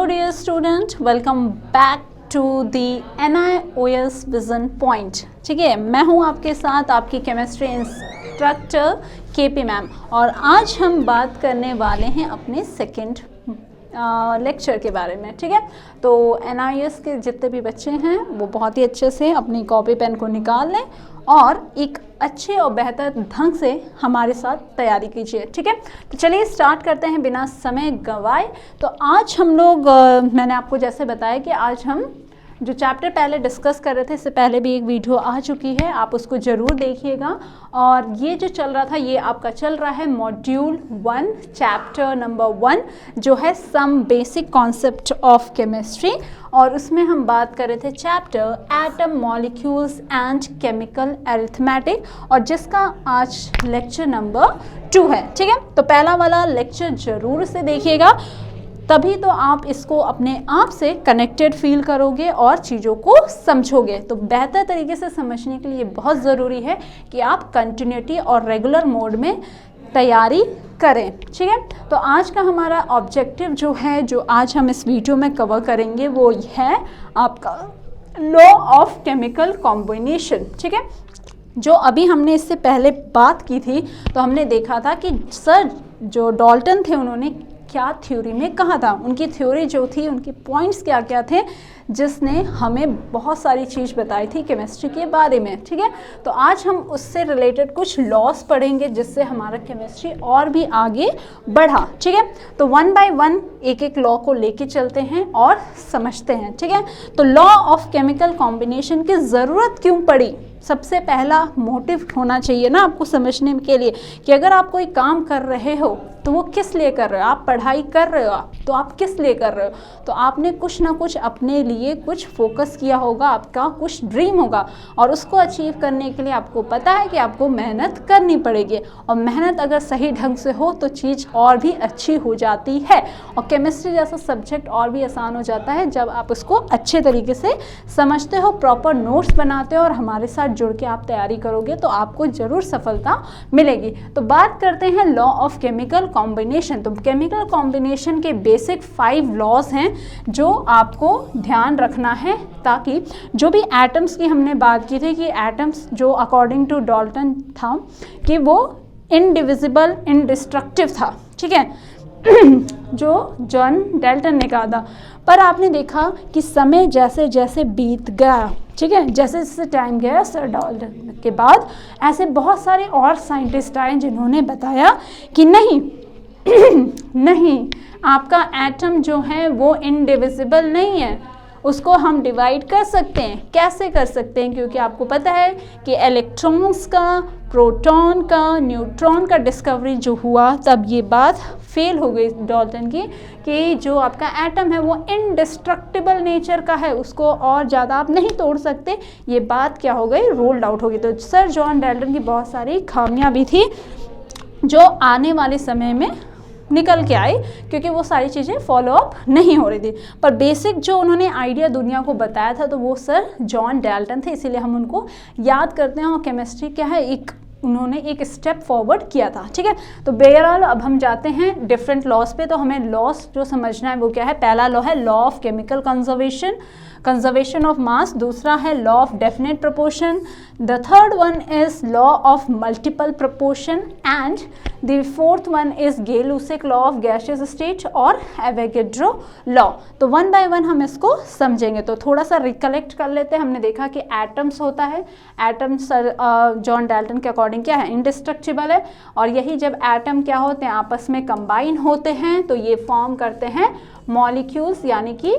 Hello dear student, welcome back to the NIOS Vision Point। ठीक है, मैं हूँ आपके साथ आपकी केमिस्ट्री इंस्ट्रक्टर KP मैम और आज हम बात करने वाले हैं अपने सेकेंड लेक्चर के बारे में। ठीक है, तो NIOS के जितने भी बच्चे हैं वो बहुत ही अच्छे से अपनी कॉपी पेन को निकाल लें और एक अच्छे और बेहतर ढंग से हमारे साथ तैयारी कीजिए। ठीक है, तो चलिए स्टार्ट करते हैं बिना समय गंवाए। तो आज हम लोग मैंने आपको जैसे बताया कि आज हम जो चैप्टर पहले डिस्कस कर रहे थे, इससे पहले भी एक वीडियो आ चुकी है, आप उसको ज़रूर देखिएगा। और ये जो चल रहा था ये आपका चल रहा है मॉड्यूल 1 चैप्टर नंबर 1 जो है some basic concept of chemistry, और उसमें हम बात कर रहे थे chapter atom molecules and chemical arithmetic, और जिसका आज लेक्चर नंबर 2 है। ठीक है, तो पहला वाला लेक्चर ज़रूर से देखिएगा, तभी तो आप इसको अपने आप से कनेक्टेड फील करोगे और चीज़ों को समझोगे। तो बेहतर तरीके से समझने के लिए बहुत ज़रूरी है कि आप कंटिन्यूटी और रेगुलर मोड में तैयारी करें। ठीक है, तो आज का हमारा ऑब्जेक्टिव जो है, जो आज हम इस वीडियो में कवर करेंगे, वो है आपका लॉ ऑफ केमिकल कॉम्बिनेशन। ठीक है, जो अभी हमने इससे पहले बात की थी तो हमने देखा था कि सर जो डाल्टन थे उन्होंने क्या थ्योरी में कहा था, उनकी थ्योरी जो थी, उनके पॉइंट्स क्या क्या थे, जिसने हमें बहुत सारी चीज़ बताई थी केमिस्ट्री के बारे में। ठीक है, तो आज हम उससे रिलेटेड कुछ लॉस पढ़ेंगे जिससे हमारा केमिस्ट्री और भी आगे बढ़ा। ठीक है, तो 1 बाय 1 एक एक लॉ को लेके चलते हैं और समझते हैं। ठीक है, तो लॉ ऑफ केमिकल कॉम्बिनेशन की ज़रूरत क्यों पड़ी? सबसे पहला मोटिव होना चाहिए ना आपको समझने के लिए कि अगर आप कोई काम कर रहे हो तो वो किस लिए कर रहे हो। आप पढ़ाई कर रहे हो तो आप किस लिए कर रहे हो, तो आपने कुछ ना कुछ अपने लिए कुछ फोकस किया होगा, आपका कुछ ड्रीम होगा, और उसको अचीव करने के लिए आपको पता है कि आपको मेहनत करनी पड़ेगी, और मेहनत अगर सही ढंग से हो तो चीज़ और भी अच्छी हो जाती है, और केमिस्ट्री जैसा सब्जेक्ट और भी आसान हो जाता है जब आप उसको अच्छे तरीके से समझते हो, प्रॉपर नोट्स बनाते हो और हमारे साथ जुड़ के आप तैयारी करोगे तो आपको ज़रूर सफलता मिलेगी। तो बात करते हैं लॉ ऑफ केमिकल कॉम्बिनेशन। तो केमिकल कॉम्बिनेशन के बेसिक 5 लॉज हैं जो आपको ध्यान रखना है, ताकि जो भी एटम्स की हमने बात की थी कि एटम्स जो अकॉर्डिंग टू डाल्टन था कि वो इनडिविजिबल इंडिस्ट्रक्टिव था। ठीक है, जो जॉन डाल्टन ने कहा था, पर आपने देखा कि समय जैसे जैसे बीत गया, ठीक है, जैसे जैसे टाइम गया सर डाल्टन के बाद ऐसे बहुत सारे और साइंटिस्ट आए जिन्होंने बताया कि नहीं नहीं, आपका एटम जो है वो इनडिविजिबल नहीं है, उसको हम डिवाइड कर सकते हैं। कैसे कर सकते हैं? क्योंकि आपको पता है कि इलेक्ट्रॉन्स का, प्रोटॉन का, न्यूट्रॉन का डिस्कवरी जो हुआ तब ये बात फेल हो गई डाल्टन की कि जो आपका एटम है वो इनडिस्ट्रक्टिबल नेचर का है, उसको और ज़्यादा आप नहीं तोड़ सकते। ये बात क्या हो गई, रोल्ड आउट हो गई। तो सर जॉन डाल्टन की बहुत सारी खामियां भी थी जो आने वाले समय में निकल के आई, क्योंकि वो सारी चीज़ें फॉलो अप नहीं हो रही थी। पर बेसिक जो उन्होंने आइडिया दुनिया को बताया था तो वो सर जॉन डाल्टन थे, इसीलिए हम उनको याद करते हैं। और केमिस्ट्री क्या है, उन्होंने एक स्टेप फॉरवर्ड किया था। ठीक है, तो बहरहाल अब हम जाते हैं डिफरेंट लॉस पे। तो हमें लॉस जो समझना है वो क्या है? पहला लॉ है law of chemical conservation of mass, दूसरा है law of definite proportion, the third one is law of multiple proportion, and the fourth one is Gay Lussac law of gaseous state और एवोगैड्रो लॉ। तो 1 bye 1 हम इसको समझेंगे। तो थोड़ा सा रिकलेक्ट कर लेते हैं। हमने देखा कि एटम्स होता है, एटम सर जॉन डाल्टन के अकॉर्डिंग क्या है, इनडिस्ट्रक्टिबल है, और यही जब एटम क्या होते हैं, आपस में कंबाइन होते हैं तो ये फॉर्म करते हैं मॉलिक्यूल्स, यानी कि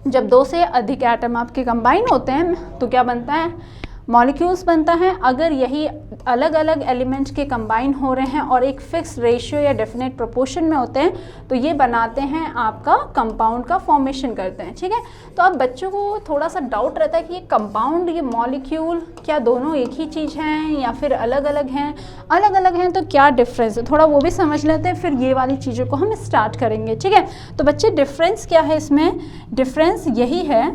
जब 2 से अधिक एटम आपके कंबाइन होते हैं तो क्या बनता है, मॉलिक्यूल्स बनता है। अगर यही अलग अलग एलिमेंट्स के कंबाइन हो रहे हैं और एक फिक्स रेशियो या डेफिनेट प्रोपोर्शन में होते हैं तो ये बनाते हैं आपका कंपाउंड का फॉर्मेशन करते हैं। ठीक है, तो अब बच्चों को थोड़ा सा डाउट रहता है कि ये कंपाउंड, ये मॉलिक्यूल क्या दोनों एक ही चीज़ हैं या फिर अलग अलग हैं? अलग अलग हैं तो क्या डिफरेंस है, थोड़ा वो भी समझ लेते हैं, फिर ये वाली चीज़ों को हम स्टार्ट करेंगे। ठीक है, तो बच्चे डिफरेंस क्या है इसमें? डिफरेंस यही है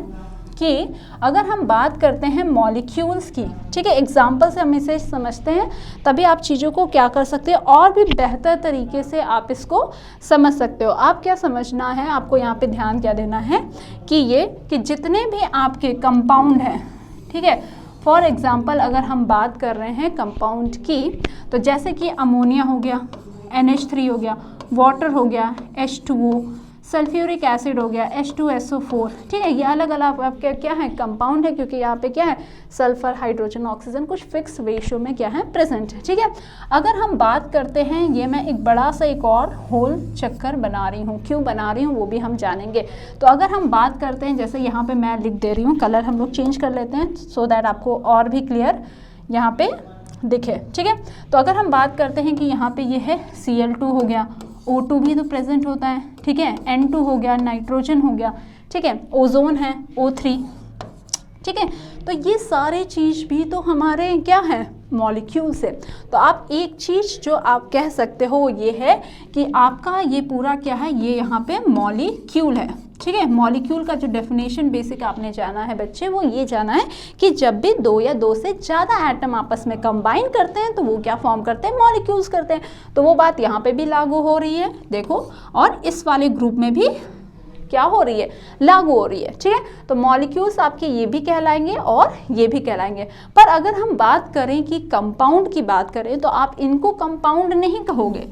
कि अगर हम बात करते हैं मॉलिक्यूल्स की, ठीक है, एग्जाम्पल से हम इसे समझते हैं, तभी आप चीज़ों को क्या कर सकते हैं और भी बेहतर तरीके से आप इसको समझ सकते हो। आप क्या समझना है, आपको यहाँ पे ध्यान क्या देना है कि ये कि जितने भी आपके कंपाउंड हैं, ठीक है, फॉर एग्जांपल अगर हम बात कर रहे हैं कंपाउंड की, तो जैसे कि अमोनिया हो गया, NH3 हो गया, वाटर हो गया H2O, सल्फ्यूरिक एसिड हो गया H2SO4, ठीक है, ये अलग अलग आपके क्या है कंपाउंड है, क्योंकि यहाँ पे क्या है सल्फर, हाइड्रोजन, ऑक्सीजन कुछ फिक्स रेशियो में क्या है प्रेजेंट है, ठीक है। अगर हम बात करते हैं, ये मैं एक बड़ा सा एक और होल चक्कर बना रही हूँ, क्यों बना रही हूँ वो भी हम जानेंगे। तो अगर हम बात करते हैं, जैसे यहाँ पे मैं लिख दे रही हूँ, कलर हम लोग चेंज कर लेते हैं सो दैट आपको और भी क्लियर यहाँ पे दिखे, ठीक है। तो अगर हम बात करते हैं कि यहाँ पे ये है Cl2 हो गया, O2 भी तो प्रेजेंट होता है, ठीक है, N2 हो गया, नाइट्रोजन हो गया, ठीक है, ओजोन है O3, ठीक है। तो ये सारे चीज़ भी तो हमारे क्या है मॉलिक्यूल्स है। तो आप एक चीज़ जो आप कह सकते हो ये है कि आपका ये पूरा क्या है, ये यहाँ पे मॉलिक्यूल है, ठीक है। मॉलिक्यूल का जो डेफिनेशन बेसिक आपने जाना है बच्चे, वो ये जाना है कि जब भी दो या दो से ज़्यादा एटम आपस में कंबाइन करते हैं तो वो क्या फॉर्म करते हैं, मॉलिक्यूल्स करते हैं। तो वो बात यहाँ पे भी लागू हो रही है, देखो, और इस वाले ग्रुप में भी क्या हो रही है, लागू हो रही है, ठीक है। तो मॉलिक्यूल्स आपके ये भी कहलाएंगे और ये भी कहलाएंगे। पर अगर हम बात करें कि कंपाउंड की बात करें, तो आप इनको कंपाउंड नहीं कहोगे,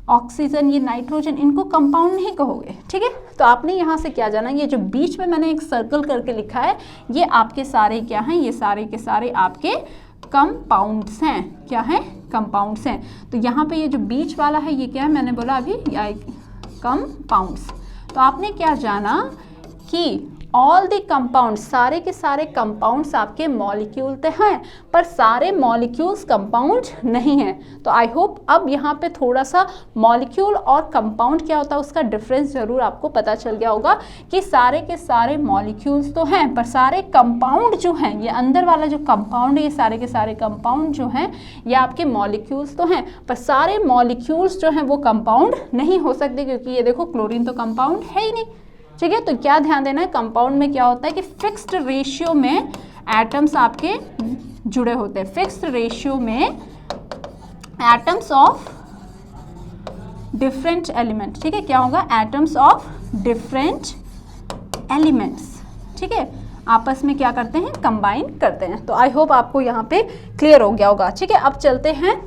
ऑक्सीजन, ये नाइट्रोजन, इनको कंपाउंड नहीं कहोगे, ठीक है। तो आपने यहाँ से क्या जाना, ये जो बीच में मैंने एक सर्कल करके लिखा है, ये आपके सारे क्या हैं, ये सारे के सारे आपके कंपाउंड्स हैं, क्या हैं, कंपाउंड्स हैं। तो यहाँ पे ये जो बीच वाला है ये क्या है, मैंने बोला अभी कंपाउंड्स। तो आपने क्या जाना कि ऑल द कंपाउंड, सारे के सारे कंपाउंड्स आपके मॉलिक्यूल तो हैं, पर सारे मॉलिक्यूल्स कंपाउंड नहीं हैं। तो आई होप अब यहाँ पे थोड़ा सा मॉलिक्यूल और कंपाउंड क्या होता है उसका डिफरेंस ज़रूर आपको पता चल गया होगा कि सारे के सारे मॉलिक्यूल्स तो हैं, पर सारे कंपाउंड जो हैं, ये अंदर वाला जो कंपाउंड है, ये सारे के सारे कंपाउंड जो हैं ये आपके मॉलिक्यूल्स तो हैं, पर सारे मॉलिक्यूल्स जो हैं वो कंपाउंड नहीं हो सकते, क्योंकि ये देखो क्लोरीन तो कंपाउंड है ही नहीं, ठीक है। तो क्या ध्यान देना है, कंपाउंड में क्या होता है कि फिक्स्ड रेशियो में एटम्स आपके जुड़े होते हैं, फिक्स्ड रेशियो में एटम्स ऑफ डिफरेंट एलिमेंट, ठीक है। क्या होगा, एटम्स ऑफ डिफरेंट एलिमेंट्स, ठीक है, आपस में क्या करते हैं, कंबाइन करते हैं। तो आई होप आपको यहाँ पे क्लियर हो गया होगा, ठीक है। अब चलते हैं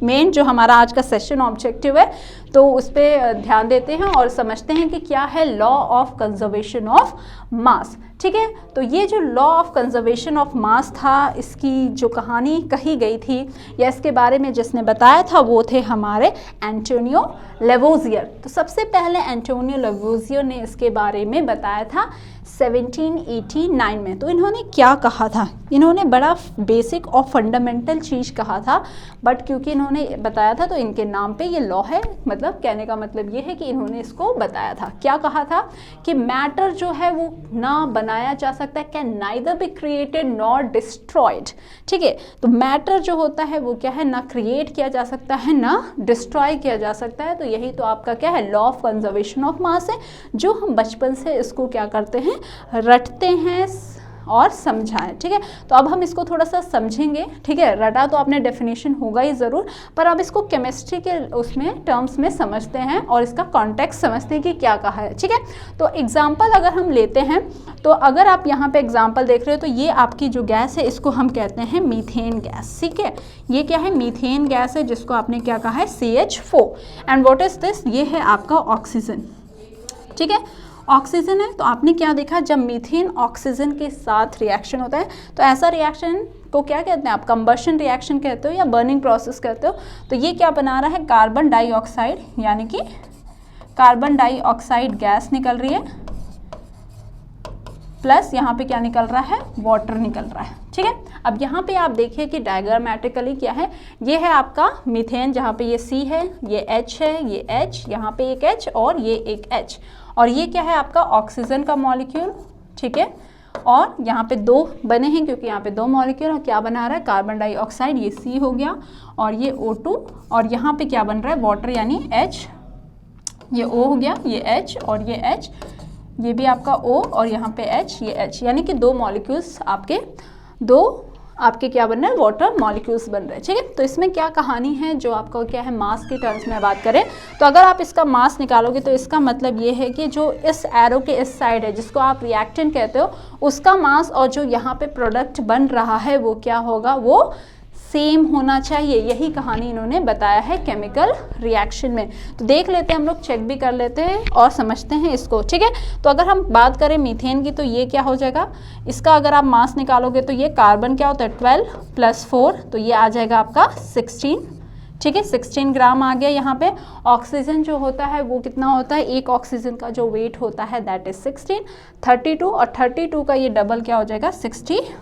मेन जो हमारा आज का सेशन ऑब्जेक्टिव है, तो उस पर ध्यान देते हैं और समझते हैं कि क्या है लॉ ऑफ कंजर्वेशन ऑफ मास, ठीक है। तो ये जो लॉ ऑफ कंजर्वेशन ऑफ मास था, इसकी जो कहानी कही गई थी या इसके बारे में जिसने बताया था वो थे हमारे एंटोनियो लेवोजियर। तो सबसे पहले एंटोनियो लेवोजियर ने इसके बारे में बताया था 1789 में। तो इन्होंने क्या कहा था, इन्होंने बड़ा बेसिक और फंडामेंटल चीज़ कहा था, बट क्योंकि इन्होंने बताया था तो इनके नाम पे ये लॉ है। मतलब कहने का मतलब ये है कि इन्होंने इसको बताया था। क्या कहा था कि मैटर जो है वो ना बनाया जा सकता है, can neither be created nor destroyed, ठीक है। तो मैटर जो होता है वो क्या है, ना क्रिएट किया जा सकता है ना डिस्ट्रॉय किया जा सकता है। तो यही तो आपका क्या है, लॉ ऑफ कंजर्वेशन ऑफ मास है, जो हम बचपन से इसको क्या करते हैं, रटते हैं और समझा है, ठीक है। तो अब हम इसको थोड़ा सा समझेंगे, ठीक है। रटा तो आपने डेफिनेशन होगा ही ज़रूर, पर अब इसको केमिस्ट्री के उसमें टर्म्स में समझते हैं और इसका कॉन्टेक्स्ट समझते हैं कि क्या कहा है, ठीक है। तो एग्जाम्पल अगर हम लेते हैं, तो अगर आप यहाँ पे एग्जाम्पल देख रहे हो, तो ये आपकी जो गैस है इसको हम कहते हैं मीथेन गैस, ठीक है। ये क्या है, मीथेन गैस है, जिसको आपने क्या कहा है, CH4। And what is this, ये है आपका ऑक्सीजन, ठीक है। ऑक्सीजन है, तो आपने क्या देखा, जब मीथेन ऑक्सीजन के साथ रिएक्शन होता है तो ऐसा रिएक्शन को क्या कहते हैं आप, कंबशन रिएक्शन कहते हो या बर्निंग प्रोसेस कहते हो। तो ये क्या बना रहा है, कार्बन डाइऑक्साइड, यानी कि कार्बन डाइऑक्साइड गैस निकल रही है, प्लस यहाँ पे क्या निकल रहा है, वाटर निकल रहा है, ठीक है। अब यहाँ पे आप देखिए कि डायग्रामेटिकली क्या है, ये है आपका मीथेन, जहाँ पे ये C है, ये H है, ये H, यहाँ पे एक H और ये एक H, और ये क्या है आपका ऑक्सीजन का मॉलिक्यूल, ठीक है। और यहाँ पे दो बने हैं क्योंकि यहाँ पे दो मॉलिक्यूल है, क्या बना रहा है, कार्बन डाइऑक्साइड, ये C हो गया, और ये O2, और यहाँ पे क्या बन रहा है, वाटर यानी H, ये O हो गया, ये H और ये H, ये भी आपका O और यहाँ पे H, ये H, यानी कि दो मॉलिक्यूल्स आपके क्या बन रहे हैं, वाटर मॉलिक्यूल्स बन रहे हैं। ठीक है, तो इसमें क्या कहानी है, जो आपका क्या है मास के टर्म्स में बात करें तो अगर आप इसका मास निकालोगे तो इसका मतलब ये है कि जो इस एरो के इस साइड है जिसको आप रिएक्टेंट कहते हो उसका मास और जो यहाँ पे प्रोडक्ट बन रहा है वो क्या होगा, वो सेम होना चाहिए। यही कहानी इन्होंने बताया है केमिकल रिएक्शन में। तो देख लेते हैं हम लोग, चेक भी कर लेते हैं और समझते हैं इसको। ठीक है, तो अगर हम बात करें मीथेन की तो ये क्या हो जाएगा, इसका अगर आप मास निकालोगे तो ये कार्बन क्या होता है 12 + 4 तो ये आ जाएगा आपका 16। ठीक है, 16 ग्राम आ गया। यहाँ पे ऑक्सीजन जो होता है वो कितना होता है, एक ऑक्सीजन का जो वेट होता है दैट इज 16, 32 और 32 का ये डबल क्या हो जाएगा 64।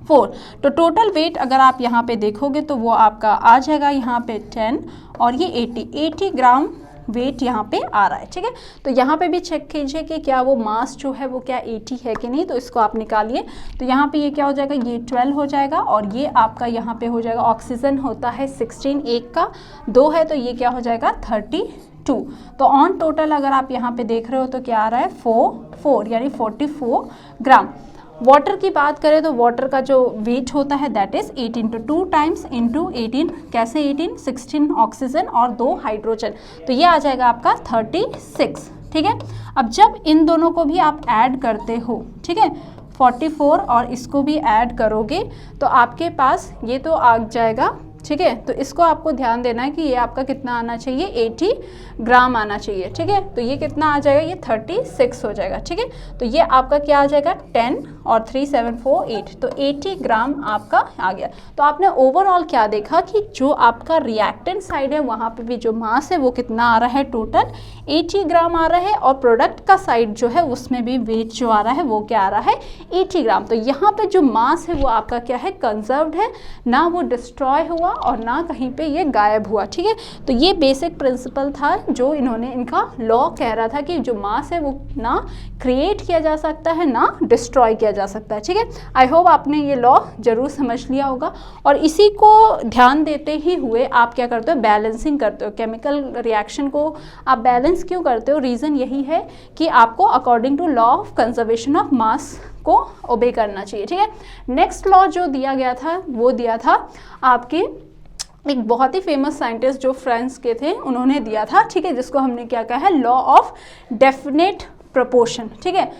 तो टोटल वेट अगर आप यहाँ पे देखोगे तो वो आपका आ जाएगा यहाँ पे 10 और ये 80 ग्राम वेट यहाँ पे आ रहा है। ठीक है, तो यहाँ पे भी चेक कीजिए कि क्या वो मास जो है वो क्या 80 है कि नहीं, तो इसको आप निकालिए। तो यहाँ पे ये क्या हो जाएगा, ये 12 हो जाएगा और ये आपका यहाँ पे हो जाएगा, ऑक्सीजन होता है 16, एक का 2 है तो ये क्या हो जाएगा 32। तो ऑन टोटल अगर आप यहाँ पे देख रहे हो तो क्या आ रहा है 4 यानी 44 ग्राम। वाटर की बात करें तो वाटर का जो वेट होता है दैट इज 18 तो 2 टाइम्स इंटू 18, कैसे 18, 16 ऑक्सीजन और 2 हाइड्रोजन, तो ये आ जाएगा आपका 36। ठीक है, अब जब इन दोनों को भी आप ऐड करते हो, ठीक है 44 और इसको भी ऐड करोगे तो आपके पास ये तो आ जाएगा। ठीक है, तो इसको आपको ध्यान देना है कि ये आपका कितना आना चाहिए, 80 ग्राम आना चाहिए। ठीक है, तो ये कितना आ जाएगा, ये 36 हो जाएगा। ठीक है, तो ये आपका क्या आ जाएगा 10 और 3 7 4 8 तो 80 ग्राम आपका आ गया। तो आपने ओवरऑल क्या देखा कि जो आपका रिएक्टेंट साइड है वहाँ पे भी जो मास है वो कितना आ रहा है, टोटल 80 ग्राम आ रहा है और प्रोडक्ट का साइड जो है उसमें भी वेट जो आ रहा है वो क्या आ रहा है 80 ग्राम। तो यहाँ पे जो मास है वो आपका क्या है, कंजर्व्ड है, ना वो डिस्ट्रॉय हुआ और ना कहीं पे ये गायब हुआ। ठीक है, तो ये बेसिक प्रिंसिपल था जो इन्होंने, इनका लॉ कह रहा था कि जो मास है वो ना क्रिएट किया जा सकता है ना डिस्ट्रॉय किया जा सकता है। ठीक है, आई होप आपने ये लॉ जरूर समझ लिया होगा और इसी को ध्यान देते ही हुए आप क्या करते हो, बैलेंसिंग करते हो। केमिकल रिएक्शन को आप बैलेंस क्यों करते हो, रीज़न यही है कि आपको according to law of conservation of mass को ओबे करना चाहिए। ठीक है, नेक्स्ट लॉ जो दिया गया था वो दिया था आपके एक बहुत ही फेमस साइंटिस्ट जो फ्रांस के थे उन्होंने दिया था। ठीक है, जिसको हमने क्या कहा है, लॉ ऑफ डेफिनेट प्रोपोर्शन। ठीक है,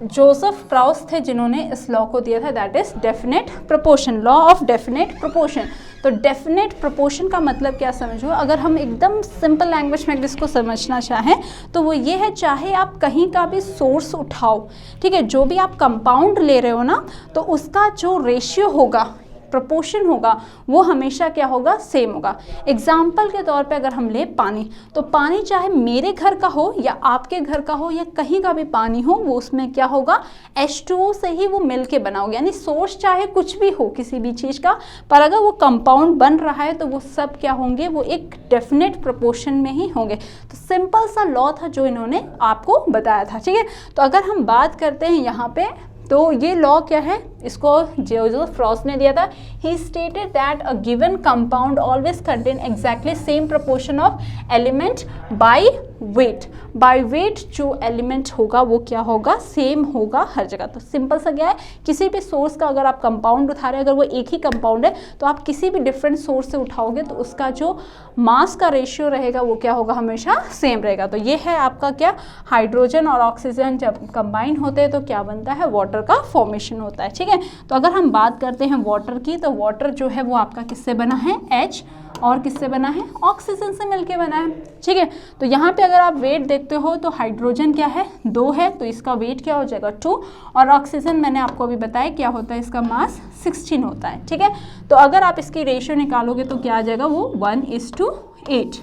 जोसेफ प्राउस थे जिन्होंने इस लॉ को दिया था, that is definite proportion, law of definite proportion. तो डेफिनेट प्रोपोर्शन का मतलब क्या समझो, अगर हम एकदम सिंपल लैंग्वेज में इसको समझना चाहें तो वो ये है, चाहे आप कहीं का भी सोर्स उठाओ, ठीक है, जो भी आप कंपाउंड ले रहे हो ना, तो उसका जो रेशियो होगा, प्रोपोर्शन होगा, वो हमेशा क्या होगा, सेम होगा। एग्जाम्पल के तौर पे अगर हम ले पानी, तो पानी चाहे मेरे घर का हो या आपके घर का हो या कहीं का भी पानी हो, वो उसमें क्या होगा, H2O से ही वो मिल के बना होगा। यानी सोर्स चाहे कुछ भी हो किसी भी चीज़ का, पर अगर वो कंपाउंड बन रहा है तो वो सब क्या होंगे, वो एक डेफिनेट प्रोपोर्शन में ही होंगे। तो सिंपल सा लॉ था जो इन्होंने आपको बताया था। ठीक है, तो अगर हम बात करते हैं यहाँ पे, तो ये लॉ क्या है, इसको जोसेफ प्राउस ने दिया था। ही stated that a given compound always contain exactly same proportion of element by weight. By weight जो एलिमेंट होगा वो क्या होगा, सेम होगा हर जगह। तो सिंपल सा क्या है, किसी भी सोर्स का अगर आप कंपाउंड उठा रहे हैं, अगर वो एक ही कंपाउंड है तो आप किसी भी डिफरेंट सोर्स से उठाओगे तो उसका जो मास का रेशियो रहेगा वो क्या होगा, हमेशा सेम रहेगा। तो ये है आपका क्या, हाइड्रोजन और ऑक्सीजन जब कंबाइन होते हैं तो क्या बनता है, वाटर का फॉर्मेशन होता है। ठीक है, तो अगर हम बात करते हैं वाटर की, तो वाटर जो है वो आपका किससे बना है, H, और किससे बना है, ऑक्सीजन से मिलके बना है। ठीक है, तो यहाँ पे अगर आप वेट देखते हो तो हाइड्रोजन क्या है, 2 है, तो इसका वेट क्या हो जाएगा 2, और ऑक्सीजन मैंने आपको अभी बताया क्या होता है, इसका मास 16 होता है। ठीक है, तो अगर आप इसकी रेशियो निकालोगे तो क्या आ जाएगा, वो 1:8।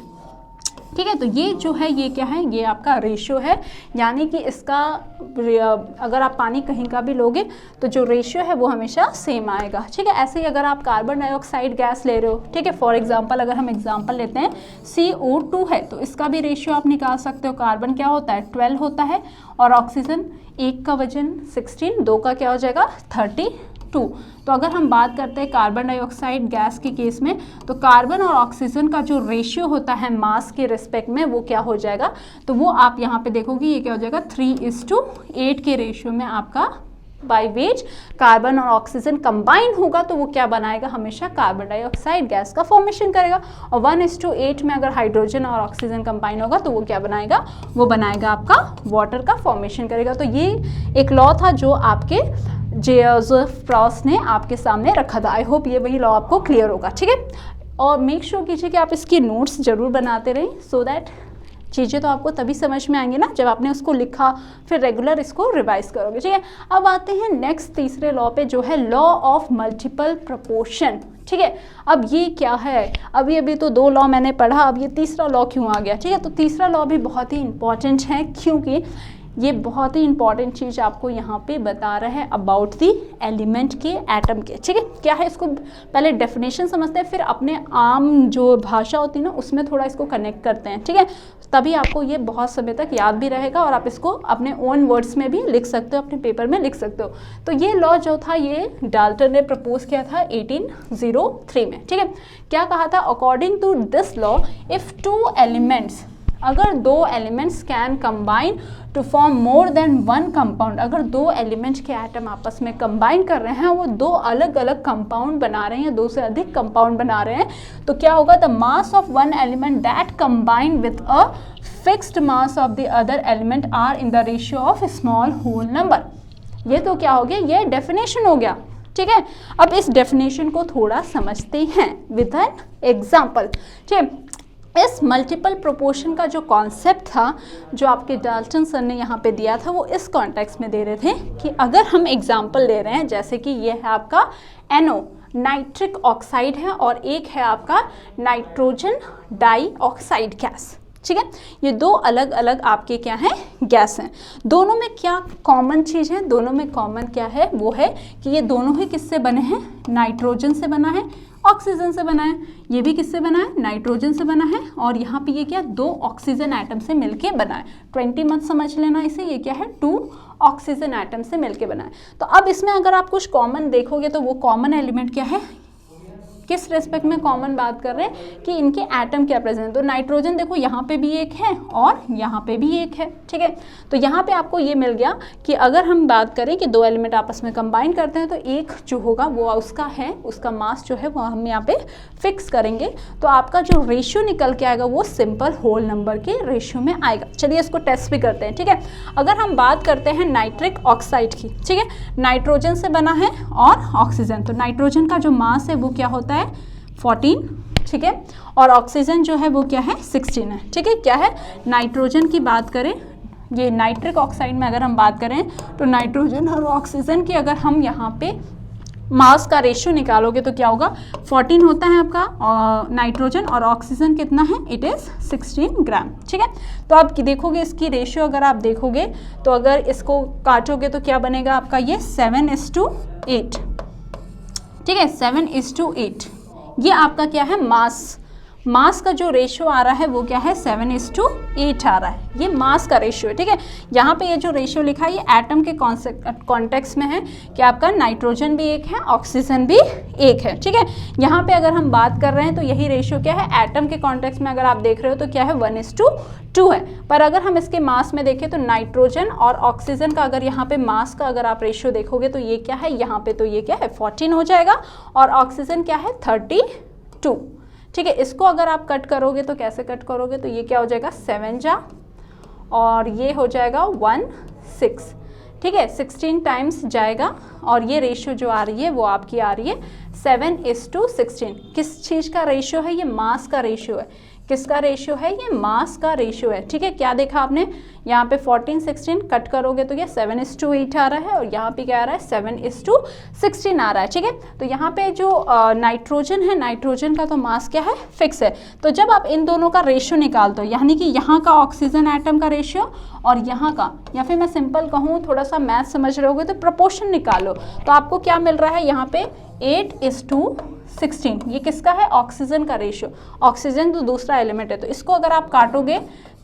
ठीक है, तो ये जो है ये क्या है, ये आपका रेशियो है, यानी कि इसका अगर आप पानी कहीं का भी लोगे तो जो रेशियो है वो हमेशा सेम आएगा। ठीक है, ऐसे ही अगर आप कार्बन डाइऑक्साइड गैस ले रहे हो, ठीक है, फॉर एग्जांपल अगर हम एग्जांपल लेते हैं CO2 है, तो इसका भी रेशियो आप निकाल सकते हो। कार्बन क्या होता है, 12 होता है, और ऑक्सीजन, एक का वजन 16, 2 का क्या हो जाएगा 32। 2। तो अगर हम बात करते हैं कार्बन डाइऑक्साइड गैस के केस में, तो कार्बन और ऑक्सीजन का जो रेशियो होता है मास के रिस्पेक्ट में वो क्या हो जाएगा, तो वो आप यहाँ पे देखोगे ये क्या हो जाएगा 3:8 के रेशियो में आपका बाई वेज कार्बन और ऑक्सीजन कंबाइन होगा, तो वो क्या बनाएगा, हमेशा कार्बन डाइऑक्साइड गैस का फॉर्मेशन करेगा। और 1:8 में अगर हाइड्रोजन और ऑक्सीजन कंबाइन होगा तो वो क्या बनाएगा, वो बनाएगा आपका वाटर का फॉर्मेशन करेगा। तो ये एक लॉ था जो आपके जोसेफ प्रॉस्ट ने आपके सामने रखा था। आई होप ये वही लॉ आपको क्लियर होगा, ठीक है। और मेक श्योर कीजिए कि आप इसकी नोट्स जरूर बनाते रहें, सो दैट चीज़ें तो आपको तभी समझ में आएंगी ना जब आपने उसको लिखा, फिर रेगुलर इसको रिवाइज करोगे, ठीक है। अब आते हैं नेक्स्ट तीसरे लॉ पे, जो है लॉ ऑफ मल्टीपल प्रोपोर्शन, ठीक है। अब ये क्या है, अभी तो 2 लॉ मैंने पढ़ा, अब ये तीसरा लॉ क्यों आ गया, ठीक है। तो तीसरा लॉ भी बहुत ही इंपॉर्टेंट है, क्योंकि ये बहुत ही इंपॉर्टेंट चीज़ आपको यहाँ पे बता रहा है अबाउट दी एलिमेंट के, एटम के, ठीक है। क्या है, इसको पहले डेफिनेशन समझते हैं, फिर अपने आम जो भाषा होती है ना उसमें थोड़ा इसको कनेक्ट करते हैं, ठीक है। तभी आपको ये बहुत समय तक याद भी रहेगा और आप इसको अपने ओन वर्ड्स में भी लिख सकते हो, अपने पेपर में लिख सकते हो। तो ये लॉ जो था ये डाल्टन ने प्रपोज किया था 1803 में, ठीक है। क्या कहा था, according to this law if 2 elements, अगर 2 elements can combine to form more than 1 compound, अगर 2 एलिमेंट्स के एटम आपस में कंबाइन कर रहे हैं, वो 2 अलग अलग कंपाउंड बना रहे हैं, 2 से अधिक कंपाउंड बना रहे हैं, तो क्या होगा, the mass of 1 element that combine with a fixed mass of the other element are in the ratio of small whole number. ये तो क्या हो गया, ये डेफिनेशन हो गया, ठीक है। अब इस डेफिनेशन को थोड़ा समझते हैं विद एन एग्जाम्पल, ठीक है। इस मल्टीपल प्रोपोर्शन का जो कॉन्सेप्ट था, जो आपके डाल्टन सर ने यहाँ पे दिया था, वो इस कॉन्टेक्स्ट में दे रहे थे कि अगर हम एग्जांपल ले रहे हैं, जैसे कि ये है आपका NO नाइट्रिक ऑक्साइड है और एक है आपका नाइट्रोजन डाइऑक्साइड गैस, ठीक है। ये 2 अलग अलग आपके क्या हैं, गैस हैं। दोनों में क्या कॉमन चीज़ है, दोनों में कॉमन क्या है, वो है कि ये दोनों ही किससे बने हैं, नाइट्रोजन से बना है, ऑक्सीजन से बना है। ये भी किससे बना है, नाइट्रोजन से बना है, और यहाँ पे ये क्या 2 ऑक्सीजन एटम से मिलके बना है। 20 मत समझ लेना इसे, ये क्या है 2 ऑक्सीजन एटम से मिलके बना है। तो अब इसमें अगर आप कुछ कॉमन देखोगे तो वो कॉमन एलिमेंट क्या है, किस रेस्पेक्ट में कॉमन बात कर रहे हैं कि इनके एटम क्या प्रेजेंट। तो नाइट्रोजन देखो यहाँ पे भी एक है और यहाँ पे भी एक है, ठीक है। तो यहाँ पे आपको ये मिल गया कि अगर हम बात करें कि 2 एलिमेंट आपस में कंबाइन करते हैं तो एक जो होगा वो उसका है, उसका मास जो है वो हम यहाँ पे फिक्स करेंगे, तो आपका जो रेशियो निकल के आएगा वो सिंपल होल नंबर के रेशियो में आएगा। चलिए इसको टेस्ट भी करते हैं, ठीक है। अगर हम बात करते हैं नाइट्रिक ऑक्साइड की, ठीक है, नाइट्रोजन से बना है और ऑक्सीजन, तो नाइट्रोजन का जो मास है वो क्या होता है 14, ठीक है, और ऑक्सीजन जो है वो क्या है 16 है, ठीक है। क्या है, नाइट्रोजन की बात करें, ये नाइट्रिक ऑक्साइड में अगर हम बात करें तो नाइट्रोजन और ऑक्सीजन की अगर हम यहाँ पे मास का रेशियो निकालोगे तो क्या होगा, 14 होता है आपका नाइट्रोजन और ऑक्सीजन कितना है, इट इज़ 16 ग्राम, ठीक है। तो आप देखोगे इसकी रेशियो अगर आप देखोगे तो अगर इसको काटोगे तो क्या बनेगा आपका, ये 7:8, ठीक है, 7:8। ये आपका क्या है, मास का जो रेशियो आ रहा है वो क्या है 7:8 आ रहा है, ये मास का रेशियो है, ठीक है। यहाँ पे ये जो रेशियो लिखा है ये एटम के कॉन्टेक्स्ट में है कि आपका नाइट्रोजन भी एक है, ऑक्सीजन भी एक है, ठीक है। यहाँ पे अगर हम बात कर रहे हैं तो यही रेशियो क्या है, एटम के कॉन्टेक्स्ट में अगर आप देख रहे हो तो क्या है 1:2 है। पर अगर हम इसके मास में देखें तो नाइट्रोजन और ऑक्सीजन का अगर यहाँ पे मास का अगर आप रेशियो देखोगे तो ये क्या है, यहाँ पे तो ये क्या है 14 हो जाएगा और ऑक्सीजन क्या है 32, ठीक है। इसको अगर आप कट करोगे तो कैसे कट करोगे, तो ये क्या हो जाएगा 7 जा और ये हो जाएगा 1 6, ठीक है, 16 टाइम्स जाएगा और ये रेशियो जो आ रही है वो आपकी आ रही है 7:16। किस चीज़ का रेशियो है, ये मास का रेशियो है। किसका रेशियो है, ये मास का रेशियो है, ठीक है। क्या देखा आपने, यहाँ पे 14 16 कट करोगे तो ये 7:8 आ रहा है और यहाँ पे क्या आ रहा है 7:16 आ रहा है, ठीक है। तो यहाँ पे जो नाइट्रोजन है, नाइट्रोजन का तो मास क्या है, फिक्स है। तो जब आप इन दोनों का रेशियो निकालते हो, यानी कि यहाँ का ऑक्सीजन एटम का रेशियो और यहाँ का, या फिर मैं सिंपल कहूँ थोड़ा सा मैथ समझ रहे होगे तो प्रोपोर्शन निकालो, तो आपको क्या मिल रहा है यहाँ पे 8:16। ये किसका है, ऑक्सीजन का रेशियो। ऑक्सीजन तो दूसरा एलिमेंट है, तो इसको अगर आप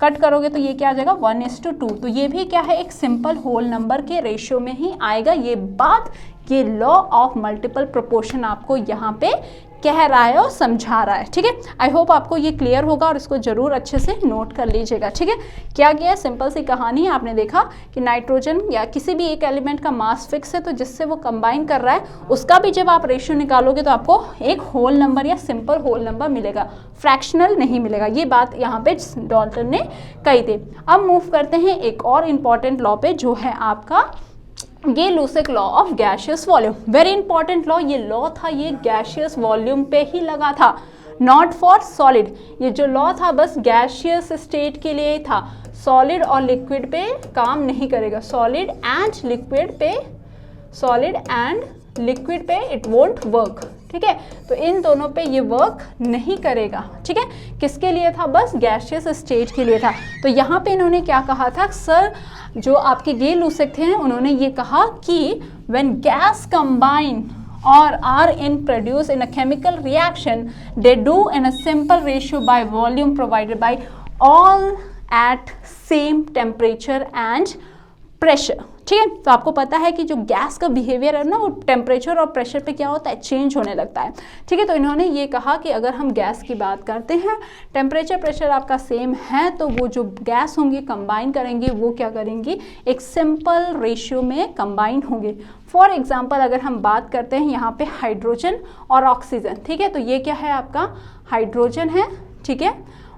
कट करोगे तो ये क्या आ जाएगा 1:2। तो ये भी क्या है, एक सिंपल होल नंबर के रेशियो में ही आएगा। ये बात ये लॉ ऑफ मल्टीपल प्रोपोर्शन आपको यहाँ पे कह रहा है और समझा रहा है। ठीक है, आई होप आपको ये क्लियर होगा और इसको जरूर अच्छे से नोट कर लीजिएगा। ठीक है, क्या किया, सिंपल सी कहानी है। आपने देखा कि नाइट्रोजन या किसी भी एक एलिमेंट का मास फिक्स है, तो जिससे वो कंबाइन कर रहा है उसका भी जब आप रेशियो निकालोगे तो आपको एक होल नंबर या सिंपल होल नंबर मिलेगा, फ्रैक्शनल नहीं मिलेगा। ये बात यहाँ पे डाल्टन ने कही थी। अब मूव करते हैं एक और इम्पॉर्टेंट लॉ पे, जो है आपका Gay Lussac law of gaseous volume. Very important law, ये लॉ था ये गैशियस वॉल्यूम पे ही लगा था, नॉट फॉर सॉलिड। ये जो लॉ था बस गैशियस स्टेट के लिए ही था, सॉलिड और लिक्विड पे काम नहीं करेगा। सॉलिड एंड लिक्विड पे इट वोंट वर्क। ठीक है, तो इन दोनों पे ये वर्क नहीं करेगा। ठीक है, किसके लिए था, बस गैशियस स्टेट के लिए था। तो यहाँ पे इन्होंने क्या कहा था, सर जो आपके गे-लुसेक थे उन्होंने ये कहा कि when gas combine or are in produce in a chemical reaction, they do in a simple ratio by volume provided by all at same temperature and pressure। ठीक है, तो आपको पता है कि जो गैस का बिहेवियर है ना, वो टेम्परेचर और प्रेशर पे क्या होता है, चेंज होने लगता है। ठीक है, तो इन्होंने ये कहा कि अगर हम गैस की बात करते हैं, टेम्परेचर प्रेशर आपका सेम है, तो वो जो गैस होंगी कंबाइन करेंगे, वो क्या करेंगी, एक सिंपल रेशियो में कंबाइन होंगे। फॉर एग्जाम्पल अगर हम बात करते हैं यहाँ पे हाइड्रोजन और ऑक्सीजन। ठीक है, तो ये क्या है, आपका हाइड्रोजन है। ठीक है,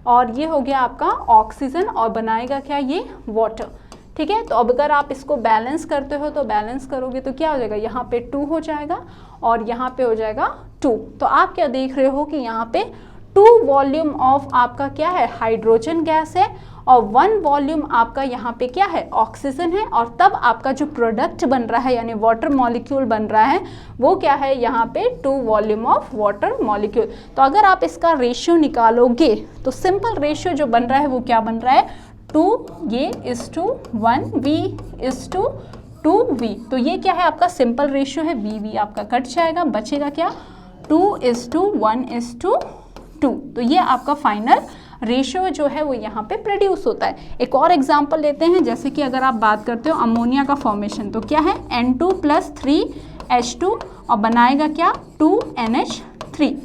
और ये हो गया आपका ऑक्सीजन, और बनाएगा क्या, ये वाटर। ठीक है, तो अब अगर आप इसको बैलेंस करते हो, तो बैलेंस करोगे तो क्या हो जाएगा, यहाँ पे 2 हो जाएगा और यहाँ पे हो जाएगा 2। तो आप क्या देख रहे हो कि यहाँ पे 2 वॉल्यूम ऑफ आपका क्या है, हाइड्रोजन गैस है, और 1 वॉल्यूम आपका यहाँ पे क्या है, ऑक्सीजन है। और तब आपका जो प्रोडक्ट बन रहा है, यानी वाटर मॉलिक्यूल बन रहा है, वो क्या है, यहाँ पे 2 वॉल्यूम ऑफ वाटर मॉलिक्यूल। तो अगर आप इसका रेशियो निकालोगे तो सिंपल रेशियो जो बन रहा है वो क्या बन रहा है, 2 ये is to 1, V is to 2V। तो ये क्या है, आपका सिंपल रेशियो है। V आपका कट जाएगा, बचेगा क्या, 2 इज टू 1 इज टू 2। तो ये आपका फाइनल रेशियो जो है वो यहाँ पे प्रोड्यूस होता है। एक और एग्जांपल लेते हैं, जैसे कि अगर आप बात करते हो अमोनिया का फॉर्मेशन, तो क्या है, N2 + 3H2 और बनाएगा क्या, 2NH3।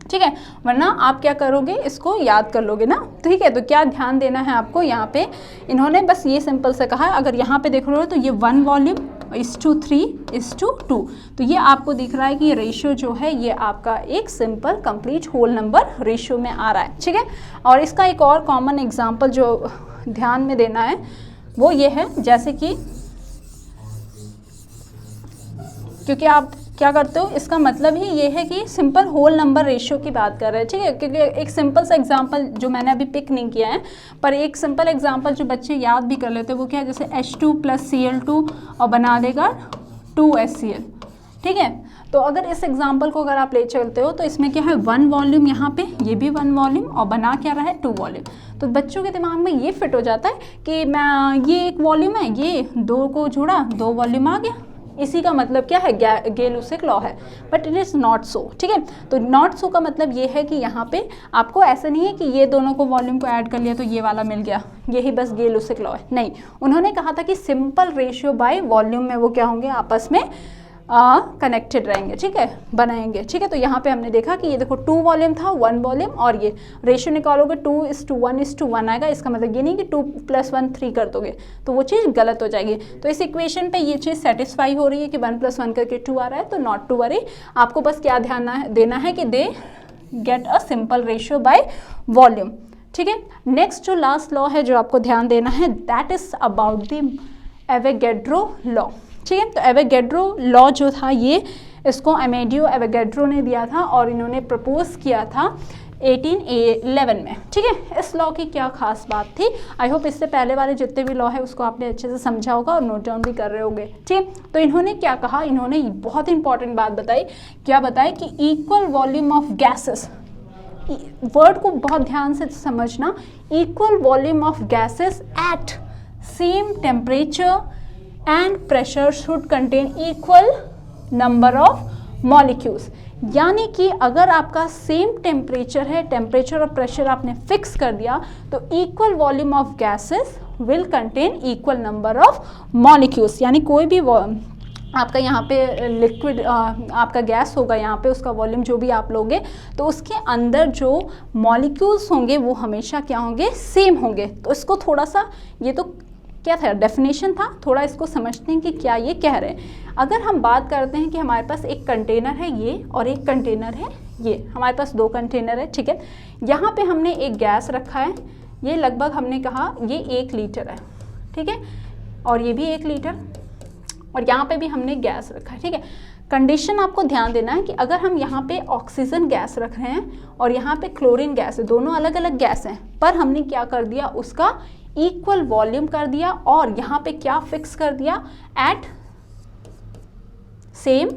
ठीक है, वरना आप क्या करोगे, इसको याद कर लोगे ना। ठीक है, तो क्या ध्यान देना है आपको, यहाँ पे इन्होंने बस ये सिंपल से कहा है, अगर यहाँ पे देख रहे हो तो ये 1 volume is to 3 is to 2। तो ये आपको दिख रहा है कि ये रेशियो जो है ये आपका एक simple complete whole number ratio में आ रहा है। ठीक है, और इसका एक और कॉमन एग्जाम्पल जो ध्यान में देना है वो ये है, जैसे कि क्योंकि आप क्या करते हो, इसका मतलब ही ये है कि सिंपल होल नंबर रेशियो की बात कर रहे हैं। ठीक है, क्योंकि एक सिंपल सा एग्जांपल जो मैंने अभी पिक नहीं किया है, पर एक सिंपल एग्जांपल जो बच्चे याद भी कर लेते हैं वो क्या है, जैसे H2 + Cl2 और बना देगा 2HCl। ठीक है, तो अगर इस एग्जांपल को अगर आप ले चलते हो तो इसमें क्या है, 1 वॉल्यूम यहाँ पे, ये भी 1 वॉल्यूम और बना क्या रहा है, 2 वॉल्यूम। तो बच्चों के दिमाग में ये फिट हो जाता है कि मैं ये 1 वॉल्यूम है, ये 2 को जोड़ा 2 वॉल्यूम आ गया, इसी का मतलब क्या है, गे-लुसेक लॉ है। But it is not so. ठीक है, तो नॉट सो का मतलब ये है कि यहाँ पे आपको ऐसा नहीं है कि ये दोनों को वॉल्यूम को ऐड कर लिया तो ये वाला मिल गया, यही बस गे-लुसेक लॉ है। नहीं, उन्होंने कहा था कि सिंपल रेशियो बाय वॉल्यूम में वो क्या होंगे, आपस में कनेक्टेड रहेंगे। ठीक है, बनाएंगे। ठीक है, तो यहाँ पे हमने देखा कि ये देखो 2 वॉल्यूम था, 1 वॉल्यूम, और ये रेशियो निकालोगे 2:1:1 आएगा। इसका मतलब ये नहीं कि 2 + 1 3 कर दोगे तो वो चीज़ गलत हो जाएगी। तो इस इक्वेशन पे ये चीज़ सेटिस्फाई हो रही है कि 1 + 1 करके 2 आ रहा है, तो नॉट टू वरी। आपको बस क्या ध्यान देना है कि they get a simple ratio by volume. ठीक है, नेक्स्ट जो लास्ट लॉ है जो आपको ध्यान देना है, that is about the Avogadro law. ठीक है, तो एवोगैड्रो लॉ जो था ये इसको अमेडियो एवोगैड्रो ने दिया था और इन्होंने प्रपोज किया था 1811 में। ठीक है, इस लॉ की क्या खास बात थी, आई होप इससे पहले वाले जितने भी लॉ है उसको आपने अच्छे से समझा होगा और नोट डाउन भी कर रहे होंगे। ठीक है, तो इन्होंने क्या कहा, इन्होंने बहुत इंपॉर्टेंट बात बताई। क्या बताई कि equal volume of gases, word को बहुत ध्यान से समझना, equal volume of gases at same temperature and pressure should contain equal number of molecules. यानी कि अगर आपका सेम टेम्परेचर है, टेम्परेचर और प्रेशर आपने फिक्स कर दिया, तो equal volume of gases will contain equal number of molecules. यानी कोई भी आपका यहाँ पे लिक्विड आपका गैस होगा, यहाँ पे उसका वॉल्यूम जो भी आप लोगे, तो उसके अंदर जो मॉलिक्यूल्स होंगे वो हमेशा क्या होंगे, सेम होंगे। तो इसको थोड़ा सा, ये तो क्या था, डेफिनेशन था, थोड़ा इसको समझते हैं कि क्या ये कह रहे हैं। अगर हम बात करते हैं कि हमारे पास एक कंटेनर है ये और एक कंटेनर है ये, हमारे पास 2 कंटेनर है, ठीक है। यहाँ पे हमने एक गैस रखा है, ये लगभग हमने कहा ये 1 लीटर है, ठीक है, और ये भी 1 लीटर, और यहाँ पे भी हमने गैस रखा है, ठीक है। कंडीशन आपको ध्यान देना है कि अगर हम यहाँ पे ऑक्सीजन गैस रख रहे हैं और यहाँ पे क्लोरीन गैस है, दोनों अलग अलग गैस हैं, पर हमने क्या कर दिया, उसका इक्वल वॉल्यूम कर दिया और यहाँ पे क्या फिक्स कर दिया, at same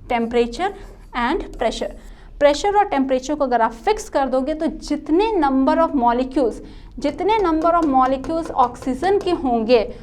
temperature and pressure. Pressure और टेम्परेचर को अगर आप फिक्स कर दोगे तो जितने नंबर ऑफ मॉलिक्यूल्स ऑक्सीजन के होंगे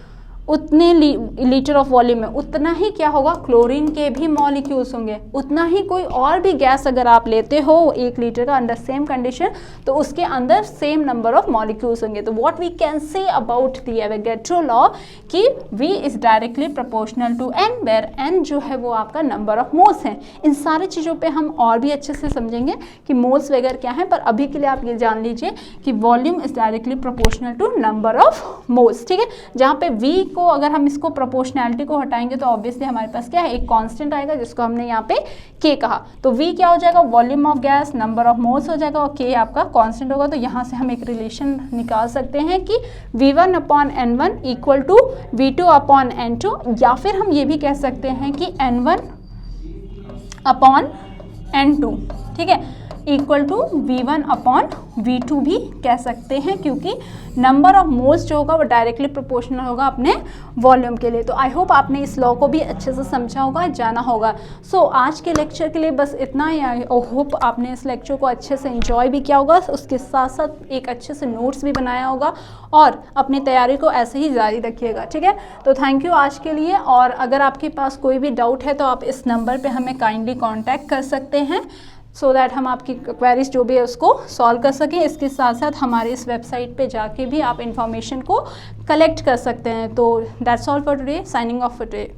उतने लीटर ऑफ वॉल्यूम में उतना ही क्या होगा, क्लोरीन के भी मॉलिक्यूल्स होंगे, उतना ही कोई और भी गैस अगर आप लेते हो 1 लीटर का अंडर सेम कंडीशन, तो उसके अंदर सेम नंबर ऑफ मॉलिक्यूल्स होंगे। तो what we can say about the Avogadro law कि V is directly proportional to N, where N जो है वो आपका नंबर ऑफ मोल्स हैं। इन सारी चीज़ों पे हम और भी अच्छे से समझेंगे कि मोल्स वगैरह क्या है, पर अभी के लिए आप ये जान लीजिए कि volume is directly proportional to number of moles, ठीक है। जहाँ पे V को अगर हम इसको प्रोपोर्शनैलिटी को हटाएंगे तो ऑब्वियसली हमारे पास क्या है, एक कांस्टेंट आएगा जिसको हमने यहाँ पे K कहा। तो V क्या हो जाएगा, volume of gas, number of moles हो जाएगा, और K आपका कांस्टेंट होगा। तो यहाँ से हम एक रिलेशन निकाल सकते हैं कि V1/N1 इक्वल टू V2/N2, या फिर हम ये भी कह सकते हैं कि N1/N2, ठीक है, इक्वल टू V1/V2 भी कह सकते हैं, क्योंकि नंबर ऑफ मोल्स जो होगा वो डायरेक्टली प्रोपोर्शनल होगा अपने वॉल्यूम के लिए। तो आई होप आपने इस लॉ को भी अच्छे से समझा होगा, जाना होगा। सो आज के लेक्चर के लिए बस इतना ही। आई होप आपने इस लेक्चर को अच्छे से एंजॉय भी किया होगा, उसके साथ साथ एक अच्छे से नोट्स भी बनाया होगा, और अपनी तैयारी को ऐसे ही जारी रखिएगा, ठीक है। तो थैंक यू आज के लिए, और अगर आपके पास कोई भी डाउट है तो आप इस नंबर पर हमें काइंडली कॉन्टैक्ट कर सकते हैं, सो दैट हम आपकी क्वेरीज जो भी है उसको सॉल्व कर सकें। इसके साथ साथ हमारे इस वेबसाइट पे जाके भी आप इंफॉर्मेशन को कलेक्ट कर सकते हैं। तो that's all for today, signing off for today.